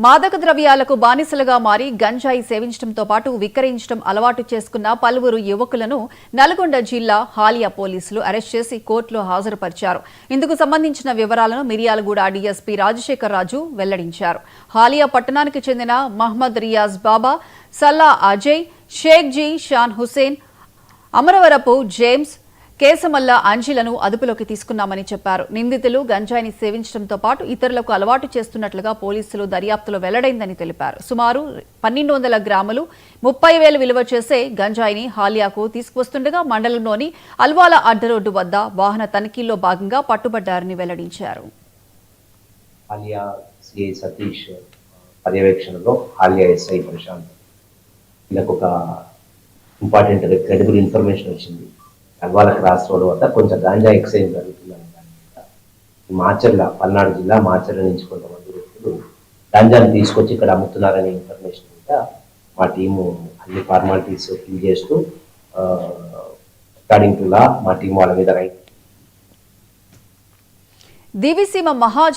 మాదక ద్రవ్యాలకు బానిసలుగా మారి గంజాయి సేవించడంతో పాటు విక్రయించడం అలవాటు చేసుకున్న పలువురు యువకులను నల్గొండ జిల్లా హాలియా పోలీసులు అరెస్ట్ చేసి కోర్టులో హాజరుపరిచారు. ఇందుకు సంబంధించిన వివరాలను మిర్యాలగూడ డీఎస్పీ రాజశేఖర్ రాజు వెల్లడించారు. హాలియా పట్టణానికి చెందిన మహ్మద్ రియాజ్ బాబా, సల్లా అజయ్, షేక్ జీ షాన్ హుసేన్, అమరవరపు జేమ్స్, కేశమల్ల అంజిలను అదుపులోకి తీసుకున్నామని చెప్పారు. నిందితులు గంజాయిని సేవించడంతో పాటు ఇతరులకు అలవాటు చేస్తున్నట్లుగా పోలీసులు దర్యాప్తులో వెల్లడైందని తెలిపారు. సుమారు 1200 గ్రాములు 30,000 విలువ చేసే గంజాయిని హాలియాకు తీసుకువస్తుండగా మండలంలోని అల్వాల అడ్డరోడ్డు వద్ద వాహన తనిఖీల్లో భాగంగా పట్టుబడ్డారని వెల్లడించారు. హాలియా సిఐ సతీష్ పర్యవేక్షణలో హాలియా ఎస్ఐ ప్రశాంత్ వీళ్ళకు ఒక ఇంపార్టెంట్ క్రెడిబుల్ ఇన్ఫర్మేషన్ వచ్చింది. అల్వాల క్రాస్ రోడ్ వద్ద కొంచెం గాంజా ఎక్సైజ్ జరుగుతుందని మాచర్ల పల్నాడు జిల్లా మాచర్ల నుంచి కొంతమంది వ్యక్తులు గాంజాని తీసుకొచ్చి ఇక్కడ అమ్ముతున్నారనే ఇన్ఫర్మేషన్ మీద మా టీము అన్ని ఫార్మాలిటీస్ ఫిల్ చేస్తూ అకార్డింగ్ టు లా మా టీం వాళ్ళ మీద రైట్ దివిసీమ మహా